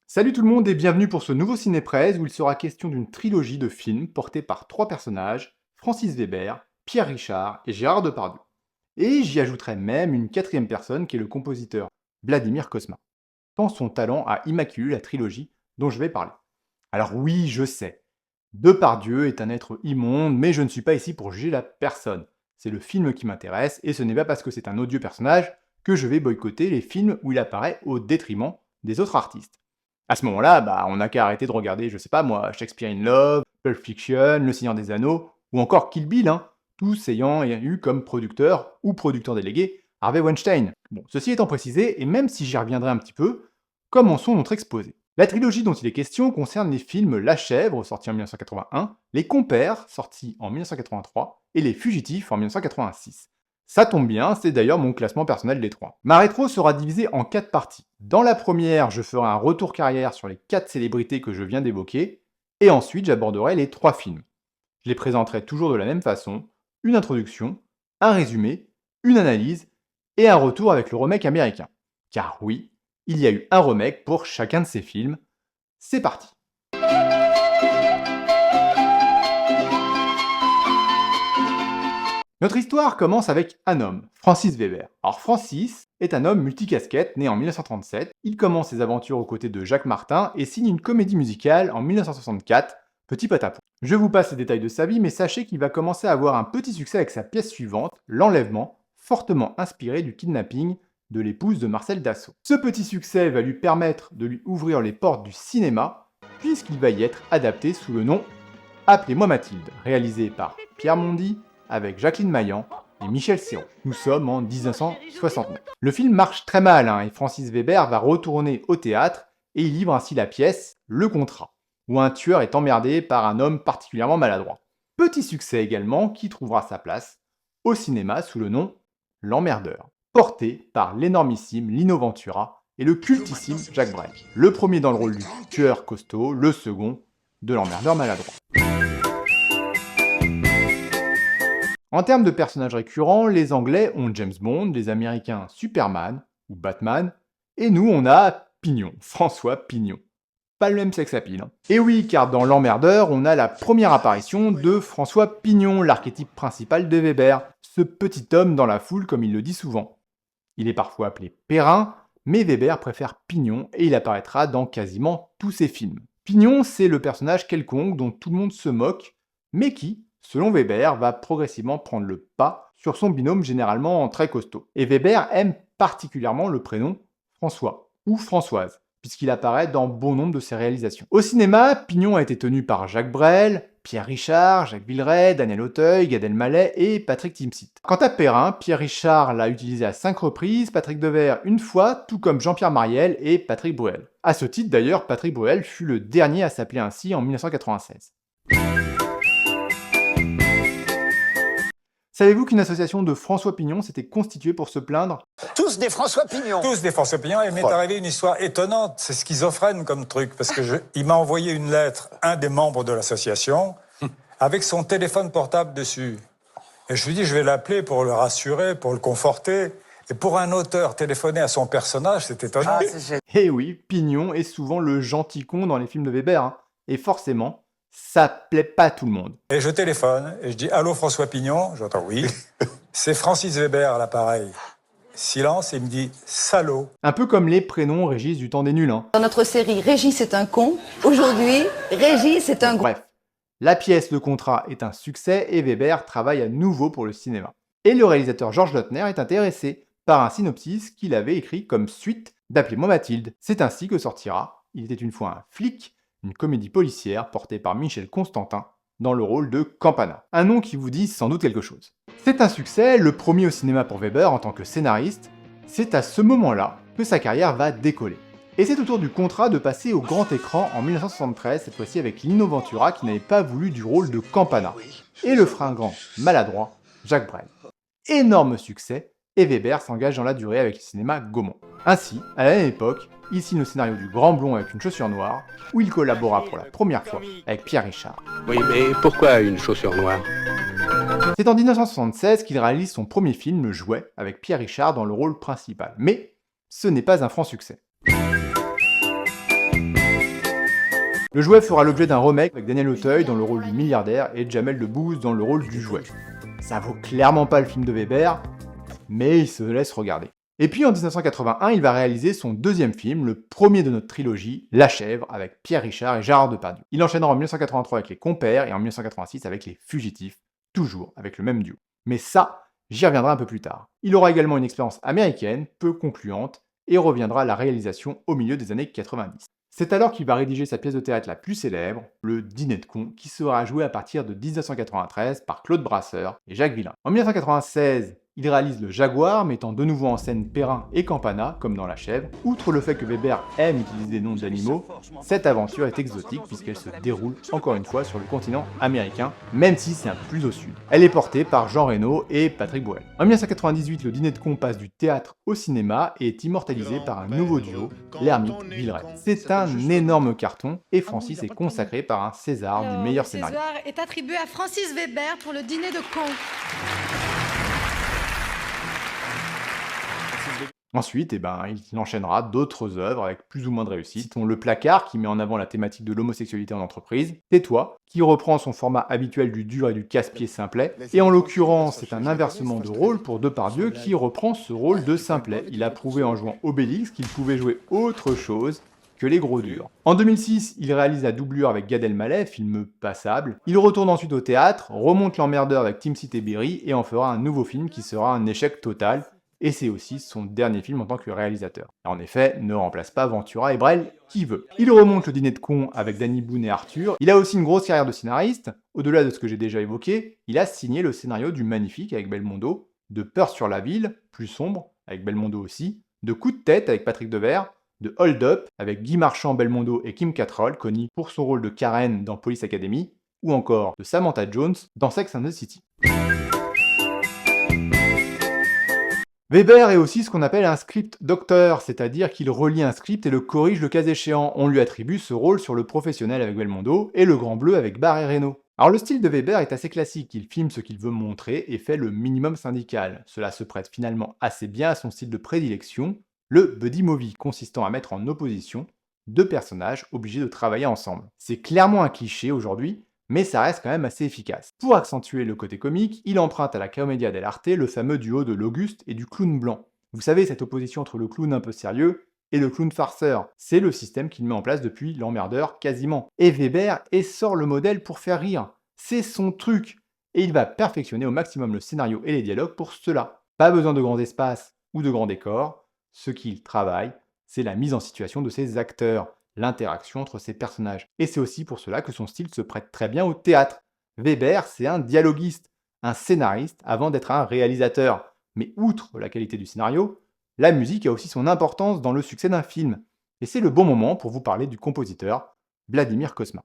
Salut tout le monde et bienvenue pour ce nouveau Cinépresse où il sera question d'une trilogie de films portés par trois personnages, Francis Weber, Pierre Richard et Gérard Depardieu. Et j'y ajouterai même une quatrième personne qui est le compositeur Vladimir Cosma. Tant son talent a immaculé la trilogie dont je vais parler. Alors oui, je sais, Depardieu est un être immonde, mais je ne suis pas ici pour juger la personne. C'est le film qui m'intéresse et ce n'est pas parce que c'est un odieux personnage que je vais boycotter les films où il apparaît au détriment des autres artistes. À ce moment-là, on n'a qu'à arrêter de regarder, je sais pas moi, Shakespeare in Love, Pulp Fiction, Le Seigneur des Anneaux, ou encore Kill Bill, tous ayant eu comme producteur ou producteur délégué Harvey Weinstein. Bon, ceci étant précisé, et même si j'y reviendrai un petit peu, commençons notre exposé. La trilogie dont il est question concerne les films La Chèvre, sorti en 1981, Les Compères, sorti en 1983, et Les Fugitifs en 1986. Ça tombe bien, c'est d'ailleurs mon classement personnel des trois. Ma rétro sera divisée en 4 parties. Dans la première, je ferai un retour carrière sur les 4 célébrités que je viens d'évoquer, et ensuite j'aborderai les 3 films. Je les présenterai toujours de la même façon, une introduction, un résumé, une analyse, et un retour avec le remake américain. Car oui, il y a eu un remake pour chacun de ces films. C'est parti. Notre histoire commence avec un homme, Francis Weber. Alors Francis est un homme multicasquette, né en 1937. Il commence ses aventures aux côtés de Jacques Martin et signe une comédie musicale en 1964, Petit Patapon. Je vous passe les détails de sa vie, mais sachez qu'il va commencer à avoir un petit succès avec sa pièce suivante, L'Enlèvement, fortement inspiré du kidnapping de l'épouse de Marcel Dassault. Ce petit succès va lui permettre de lui ouvrir les portes du cinéma, puisqu'il va y être adapté sous le nom Appelez-moi Mathilde, réalisé par Pierre Mondy, avec Jacqueline Maillan et Michel Serrault. Nous sommes en 1969. Le film marche très mal et Francis Weber va retourner au théâtre et il livre ainsi la pièce Le Contrat, où un tueur est emmerdé par un homme particulièrement maladroit. Petit succès également qui trouvera sa place au cinéma sous le nom L'Emmerdeur, porté par l'énormissime Lino Ventura et le cultissime Jacques Brel. Le premier dans le rôle du tueur costaud, le second de l'emmerdeur maladroit. En termes de personnages récurrents, les Anglais ont James Bond, les Américains Superman ou Batman, et nous on a Pignon, François Pignon. Pas le même sex appeal. Et oui, car dans L'Emmerdeur, on a la première apparition de François Pignon, l'archétype principal de Weber, ce petit homme dans la foule comme il le dit souvent. Il est parfois appelé Perrin, mais Weber préfère Pignon et il apparaîtra dans quasiment tous ses films. Pignon, c'est le personnage quelconque dont tout le monde se moque, mais qui, selon Weber, va progressivement prendre le pas sur son binôme généralement très costaud. Et Weber aime particulièrement le prénom François ou Françoise, puisqu'il apparaît dans bon nombre de ses réalisations. Au cinéma, Pignon a été tenu par Jacques Brel, Pierre Richard, Jacques Villeray, Daniel Auteuil, Gad Elmaleh et Patrick Timsit. Quant à Perrin, Pierre Richard l'a utilisé à 5 reprises, Patrick Devers une fois, tout comme Jean-Pierre Mariel et Patrick Bruel. À ce titre d'ailleurs, Patrick Bruel fut le dernier à s'appeler ainsi en 1996. Savez-vous qu'une association de François Pignon s'était constituée pour se plaindre? Tous des François Pignon. Tous des François Pignon. Il m'est arrivé une histoire étonnante. C'est schizophrène comme truc. Parce que il m'a envoyé une lettre, un des membres de l'association, avec son téléphone portable dessus. Et je lui dis, je vais l'appeler pour le rassurer, pour le conforter. Et pour un auteur, téléphoner à son personnage, c'est étonnant. Eh oui, Pignon est souvent le gentil con dans les films de Weber. Et forcément, ça plaît pas à tout le monde. Et je téléphone, et je dis, allô François Pignon? J'entends oui. C'est Francis Weber à l'appareil. Silence, et il me dit, salaud. Un peu comme les prénoms Régis du temps des nuls. Dans notre série, Régis est un con. Aujourd'hui, Régis est un gros. Bref, la pièce Le Contrat est un succès et Weber travaille à nouveau pour le cinéma. Et le réalisateur Georges Lautner est intéressé par un synopsis qu'il avait écrit comme suite d'Appelez-moi Mathilde. C'est ainsi que sortira Il était une fois un flic, une comédie policière portée par Michel Constantin dans le rôle de Campana. Un nom qui vous dit sans doute quelque chose. C'est un succès, le premier au cinéma pour Weber en tant que scénariste. C'est à ce moment-là que sa carrière va décoller. Et c'est au tour du Contrat de passer au grand écran en 1973, cette fois-ci avec Lino Ventura qui n'avait pas voulu du rôle de Campana. Et le fringant maladroit Jacques Brel. Énorme succès, et Weber s'engage dans la durée avec le cinéma Gaumont. Ainsi, à la même époque, il signe le scénario du Grand Blond avec une chaussure noire, où il collabora pour la première fois avec Pierre Richard. Oui, mais pourquoi une chaussure noire? C'est en 1976 qu'il réalise son premier film, Le Jouet, avec Pierre Richard dans le rôle principal. Mais ce n'est pas un franc succès. Le jouet fera l'objet d'un remake avec Daniel Auteuil dans le rôle du milliardaire et Jamel Debbouze dans le rôle du jouet. Ça vaut clairement pas le film de Weber, mais il se laisse regarder. Et puis en 1981, il va réaliser son deuxième film, le premier de notre trilogie, La Chèvre, avec Pierre Richard et Gérard Depardieu. Il enchaînera en 1983 avec Les Compères et en 1986 avec Les Fugitifs, toujours avec le même duo. Mais ça, j'y reviendrai un peu plus tard. Il aura également une expérience américaine, peu concluante, et reviendra à la réalisation au milieu des années 90. C'est alors qu'il va rédiger sa pièce de théâtre la plus célèbre, Le Dîner de cons, qui sera joué à partir de 1993 par Claude Brasseur et Jacques Villain. En 1996, il réalise Le Jaguar, mettant de nouveau en scène Perrin et Campana, comme dans La Chèvre. Outre le fait que Weber aime utiliser des noms d'animaux, cette aventure est exotique puisqu'elle se déroule, encore une fois, sur le continent américain, même si c'est un peu plus au sud. Elle est portée par Jean Reno et Patrick Bruel. En 1998, Le Dîner de cons passe du théâtre au cinéma et est immortalisé par un nouveau duo, Lhermitte-Villeray. C'est un énorme carton et Francis est consacré par un César du meilleur scénario. Le César est attribué à Francis Weber pour Le Dîner de cons. Ensuite, il enchaînera d'autres œuvres avec plus ou moins de réussite, dont Le Placard, qui met en avant la thématique de l'homosexualité en entreprise, Tais-toi, qui reprend son format habituel du dur et du casse-pied simplet, et en l'occurrence, c'est un inversement de rôle pour Depardieu qui reprend ce rôle de simplet. Il a prouvé en jouant Obélix qu'il pouvait jouer autre chose que les gros durs. En 2006, il réalise la doublure avec Gad Elmaleh, film passable. Il retourne ensuite au théâtre, remonte l'emmerdeur avec Tim Berry et en fera un nouveau film qui sera un échec total. Et c'est aussi son dernier film en tant que réalisateur. En effet, ne remplace pas Ventura et Brel qui veut. Il remonte Le Dîner de cons avec Danny Boone et Arthur. Il a aussi une grosse carrière de scénariste. Au-delà de ce que j'ai déjà évoqué, il a signé le scénario du Magnifique avec Belmondo, de Peur sur la ville, plus sombre, avec Belmondo aussi, de Coup de tête avec Patrick Devers, de Hold Up avec Guy Marchand, Belmondo et Kim Cattrall, connu pour son rôle de Karen dans Police Academy, ou encore de Samantha Jones dans Sex and the City. Weber est aussi ce qu'on appelle un script doctor, c'est-à-dire qu'il relit un script et le corrige le cas échéant. On lui attribue ce rôle sur Le Professionnel avec Belmondo et Le Grand Bleu avec Barr et Reno. Alors le style de Weber est assez classique, il filme ce qu'il veut montrer et fait le minimum syndical. Cela se prête finalement assez bien à son style de prédilection, le buddy movie, consistant à mettre en opposition deux personnages obligés de travailler ensemble. C'est clairement un cliché aujourd'hui, mais ça reste quand même assez efficace. Pour accentuer le côté comique, il emprunte à la Commedia dell'arte le fameux duo de l'Auguste et du clown blanc. Vous savez, cette opposition entre le clown un peu sérieux et le clown farceur. C'est le système qu'il met en place depuis L'Emmerdeur quasiment. Et Weber sort le modèle pour faire rire. C'est son truc. Et il va perfectionner au maximum le scénario et les dialogues pour cela. Pas besoin de grands espaces ou de grands décors. Ce qu'il travaille, c'est la mise en situation de ses acteurs, l'interaction entre ses personnages. Et c'est aussi pour cela que son style se prête très bien au théâtre. Weber, c'est un dialoguiste, un scénariste avant d'être un réalisateur. Mais outre la qualité du scénario, la musique a aussi son importance dans le succès d'un film. Et c'est le bon moment pour vous parler du compositeur Vladimir Cosma.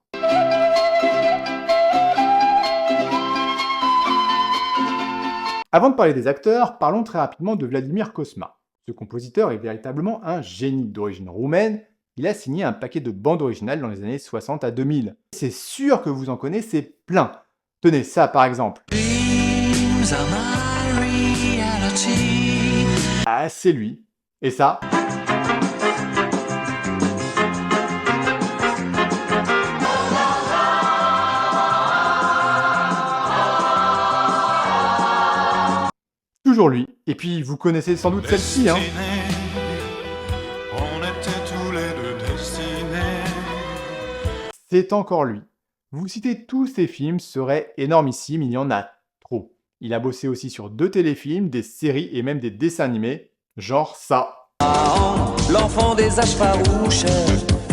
Avant de parler des acteurs, parlons très rapidement de Vladimir Cosma. Ce compositeur est véritablement un génie d'origine roumaine. Il a signé un paquet de bandes originales dans les années 60 à 2000. C'est sûr que vous en connaissez plein. Tenez ça par exemple. Ah, c'est lui. Et ça? Toujours lui. Et puis vous connaissez sans doute celle-ci, hein. C'est encore lui. Vous citer tous ses films serait énormissime, il y en a trop. Il a bossé aussi sur 2 téléfilms, des séries et même des dessins animés, genre ça. L'enfant des âges farouches,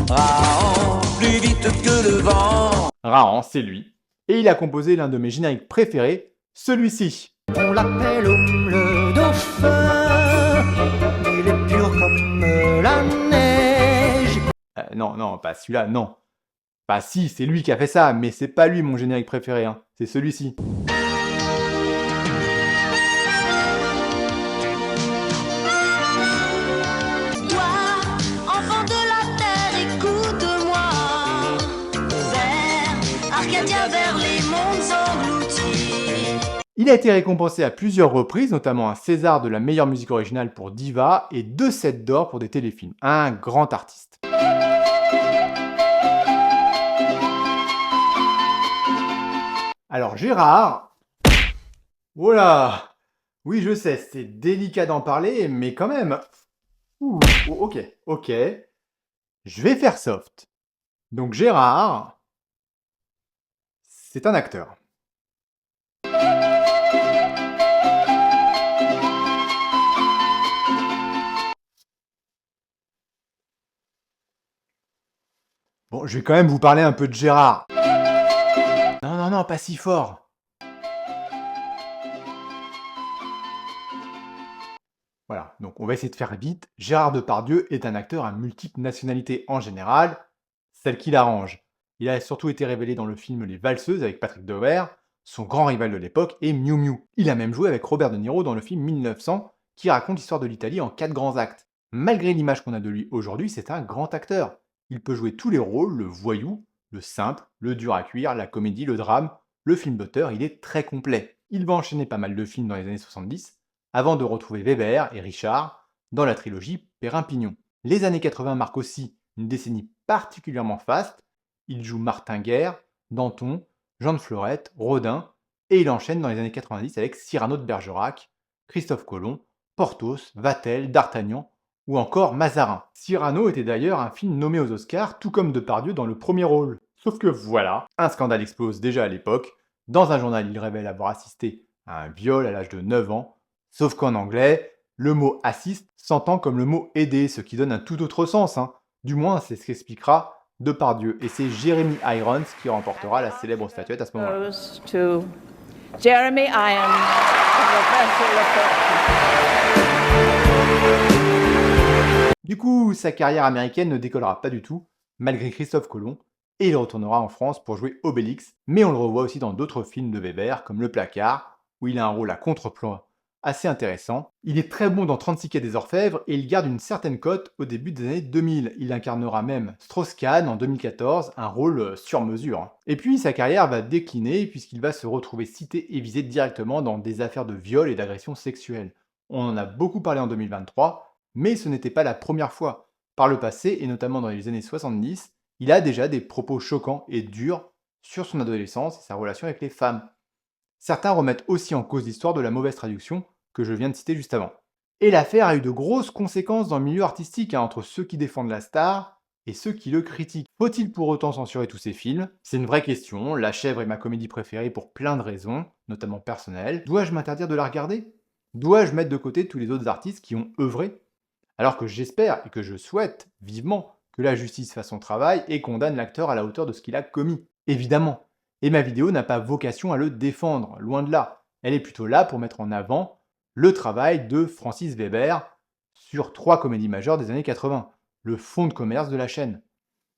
Rahan, plus vite que le vent. Rahan, c'est lui. Et il a composé l'un de mes génériques préférés, celui-ci. On l'appelle le dauphin, il est pur comme la neige. Non, pas celui-là, non. Bah si, c'est lui qui a fait ça, mais c'est pas lui mon générique préféré, hein. C'est celui-ci. Toi, enfant de la terre, écoute-moi. Vers Arcadia, vers les mondes engloutis. Il a été récompensé à plusieurs reprises, notamment un César de la meilleure musique originale pour Diva et 2 Sets d'or pour des téléfilms. Un grand artiste. Alors Gérard... Voilà. Oui, je sais, c'est délicat d'en parler, mais quand même... Ouh, ok. Je vais faire soft. Donc Gérard... C'est un acteur. Bon, je vais quand même vous parler un peu de Gérard. Non, pas si fort. Voilà, donc on va essayer de faire vite. Gérard Depardieu est un acteur à multiples nationalités en général, celle qui l'arrange. Il a surtout été révélé dans le film Les Valseuses avec Patrick Devers, son grand rival de l'époque, et Miu Miu. Il a même joué avec Robert De Niro dans le film 1900, qui raconte l'histoire de l'Italie en 4 grands actes. Malgré l'image qu'on a de lui aujourd'hui, c'est un grand acteur. Il peut jouer tous les rôles, le voyou, le simple, le dur à cuire, la comédie, le drame, le film d'auteur, il est très complet. Il va enchaîner pas mal de films dans les années 70, avant de retrouver Weber et Richard dans la trilogie Perrin-Pignon. Les années 80 marquent aussi une décennie particulièrement faste. Il joue Martin Guerre, Danton, Jean de Florette, Rodin, et il enchaîne dans les années 90 avec Cyrano de Bergerac, Christophe Colomb, Porthos, Vatel, D'Artagnan, ou encore Mazarin. Cyrano était d'ailleurs un film nommé aux Oscars, tout comme Depardieu dans le premier rôle. Sauf que voilà, un scandale explose déjà à l'époque. Dans un journal, il révèle avoir assisté à un viol à l'âge de 9 ans, sauf qu'en anglais, le mot assist s'entend comme le mot aider, ce qui donne un tout autre sens. Du moins, c'est ce qu'expliquera Depardieu. Et c'est Jeremy Irons qui remportera la célèbre statuette à ce moment-là. To Jeremy Irons, Du coup, sa carrière américaine ne décollera pas du tout, malgré Christophe Colomb, et il retournera en France pour jouer Obélix, mais on le revoit aussi dans d'autres films de Weber, comme Le Placard, où il a un rôle à contre-plan assez intéressant. Il est très bon dans 36 quais des Orfèvres, et il garde une certaine cote au début des années 2000. Il incarnera même Strauss-Kahn en 2014, un rôle sur mesure. Et puis sa carrière va décliner, puisqu'il va se retrouver cité et visé directement dans des affaires de viol et d'agression sexuelle. On en a beaucoup parlé en 2023, mais ce n'était pas la première fois. Par le passé, et notamment dans les années 70, il a déjà des propos choquants et durs sur son adolescence et sa relation avec les femmes. Certains remettent aussi en cause l'histoire de la mauvaise traduction que je viens de citer juste avant. Et l'affaire a eu de grosses conséquences dans le milieu artistique, entre ceux qui défendent la star et ceux qui le critiquent. Faut-il pour autant censurer tous ces films? C'est une vraie question. La Chèvre est ma comédie préférée pour plein de raisons, notamment personnelles. Dois-je m'interdire de la regarder? Dois-je mettre de côté tous les autres artistes qui ont œuvré? Alors que j'espère et que je souhaite vivement que la justice fasse son travail et condamne l'acteur à la hauteur de ce qu'il a commis. Évidemment. Et ma vidéo n'a pas vocation à le défendre, loin de là. Elle est plutôt là pour mettre en avant le travail de Francis Weber sur 3 comédies majeures des années 80, le fonds de commerce de la chaîne.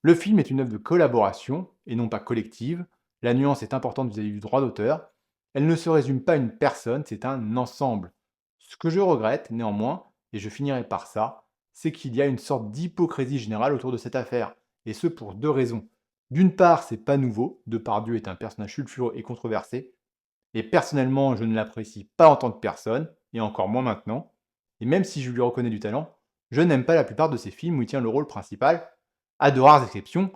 Le film est une œuvre de collaboration, et non pas collective. La nuance est importante vis-à-vis du droit d'auteur. Elle ne se résume pas à une personne, c'est un ensemble. Ce que je regrette, néanmoins, et je finirai par ça, c'est qu'il y a une sorte d'hypocrisie générale autour de cette affaire, et ce pour 2 raisons. D'une part, c'est pas nouveau, Depardieu est un personnage sulfureux et controversé, et personnellement, je ne l'apprécie pas en tant que personne, et encore moins maintenant, et même si je lui reconnais du talent, je n'aime pas la plupart de ses films où il tient le rôle principal, à de rares exceptions,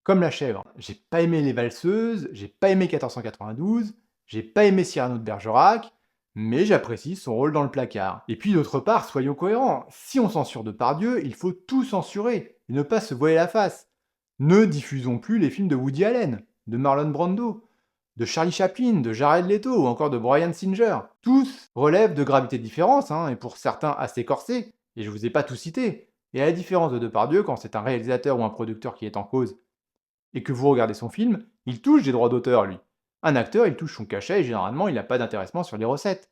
comme La Chèvre. J'ai pas aimé Les Valseuses, j'ai pas aimé 1492, j'ai pas aimé Cyrano de Bergerac, mais j'apprécie son rôle dans Le Placard. Et puis d'autre part, soyons cohérents, si on censure Depardieu, il faut tout censurer, et ne pas se voiler la face. Ne diffusons plus les films de Woody Allen, de Marlon Brando, de Charlie Chaplin, de Jared Leto ou encore de Bryan Singer. Tous relèvent de gravité de différence, et pour certains assez corsés, et je vous ai pas tout cité. Et à la différence de Depardieu, quand c'est un réalisateur ou un producteur qui est en cause, et que vous regardez son film, il touche des droits d'auteur, lui. Un acteur, il touche son cachet et généralement, il n'a pas d'intéressement sur les recettes.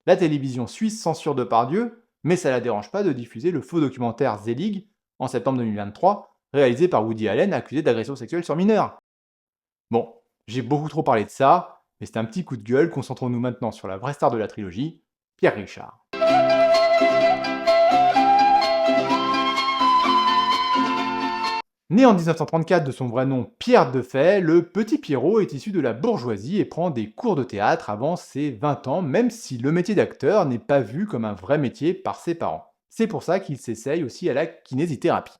La télévision suisse censure Depardieu, mais ça la dérange pas de diffuser le faux documentaire Zelig en septembre 2023, réalisé par Woody Allen accusé d'agression sexuelle sur mineurs. Bon, j'ai beaucoup trop parlé de ça, mais c'est un petit coup de gueule, concentrons-nous maintenant sur la vraie star de la trilogie, Pierre Richard. Né en 1934 de son vrai nom Pierre Defay, le petit Pierrot est issu de la bourgeoisie et prend des cours de théâtre avant ses 20 ans, même si le métier d'acteur n'est pas vu comme un vrai métier par ses parents. C'est pour ça qu'il s'essaye aussi à la kinésithérapie.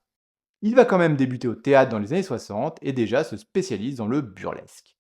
Il va quand même débuter au théâtre dans les années 60 et déjà se spécialise dans le burlesque.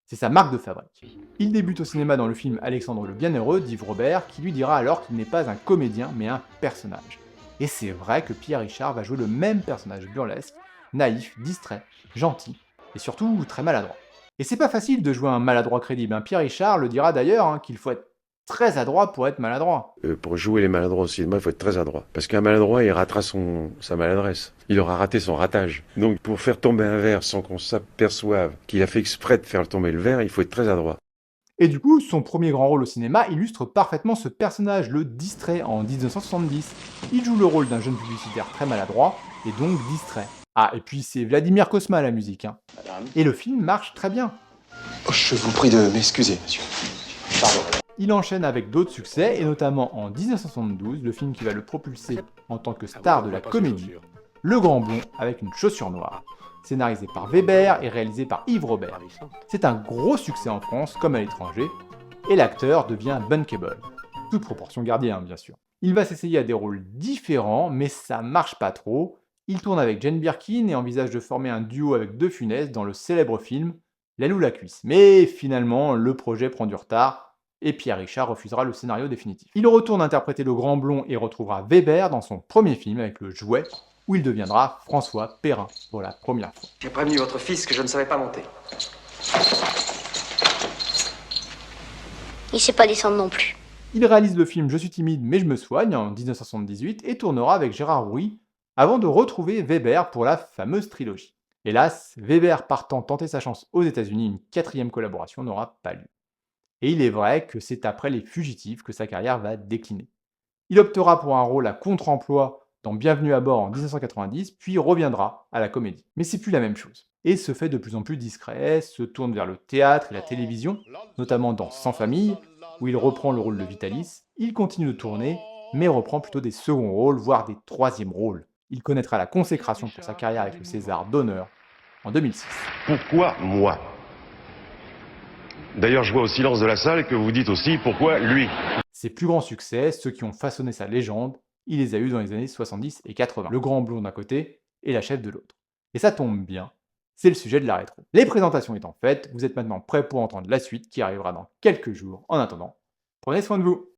C'est sa marque de fabrique. Il débute au cinéma dans le film Alexandre le Bienheureux d'Yves Robert, qui lui dira alors qu'il n'est pas un comédien mais un personnage. Et c'est vrai que Pierre Richard va jouer le même personnage burlesque, naïf, distrait, gentil, et surtout très maladroit. Et c'est pas facile de jouer un maladroit crédible, Pierre Richard le dira d'ailleurs, qu'il faut être très adroit pour être maladroit. Pour jouer les maladroits au cinéma, il faut être très adroit. Parce qu'un maladroit, il ratera sa maladresse. Il aura raté son ratage. Donc pour faire tomber un verre sans qu'on s'aperçoive qu'il a fait exprès de faire tomber le verre, il faut être très adroit. Et du coup, son premier grand rôle au cinéma illustre parfaitement ce personnage, le distrait, en 1970. Il joue le rôle d'un jeune publicitaire très maladroit, et donc distrait. Ah, et puis c'est Vladimir Cosma à la musique. Et le film marche très bien. Oh, je vous prie de m'excuser, monsieur. Pardon. Il enchaîne avec d'autres succès, et notamment en 1972, le film qui va le propulser en tant que star de la comédie, Le Grand Blond avec une chaussure noire, scénarisé par Weber et réalisé par Yves Robert. C'est un gros succès en France comme à l'étranger, et l'acteur devient bankable. Toute proportion gardée, bien sûr. Il va s'essayer à des rôles différents, mais ça marche pas trop. Il tourne avec Jane Birkin et envisage de former un duo avec De Funès dans le célèbre film L'aile ou la cuisse. Mais finalement, le projet prend du retard, et Pierre Richard refusera le scénario définitif. Il retourne interpréter le Grand Blond et retrouvera Weber dans son premier film avec Le Jouet, où il deviendra François Perrin pour la première fois. J'ai prévenu votre fils que je ne savais pas monter. Il sait pas descendre non plus. Il réalise le film Je suis timide mais je me soigne en 1978 et tournera avec Gérard Rouy avant de retrouver Weber pour la fameuse trilogie. Hélas, Weber partant tenter sa chance aux États-Unis, une 4e collaboration n'aura pas lieu. Et il est vrai que c'est après Les Fugitifs que sa carrière va décliner. Il optera pour un rôle à contre-emploi dans Bienvenue à bord en 1990, puis reviendra à la comédie. Mais c'est plus la même chose. Et se fait de plus en plus discret, se tourne vers le théâtre et la télévision, notamment dans Sans famille, où il reprend le rôle de Vitalis. Il continue de tourner, mais reprend plutôt des seconds rôles, voire des troisièmes rôles. Il connaîtra la consécration pour sa carrière avec le César d'honneur en 2006. Pourquoi moi ? D'ailleurs, je vois au silence de la salle que vous dites aussi pourquoi lui. Ses plus grands succès, ceux qui ont façonné sa légende, il les a eus dans les années 70 et 80. Le Grand Blond d'un côté et La Chef de l'autre. Et ça tombe bien, c'est le sujet de la rétro. Les présentations étant faites, vous êtes maintenant prêts pour entendre la suite qui arrivera dans quelques jours. En attendant, prenez soin de vous.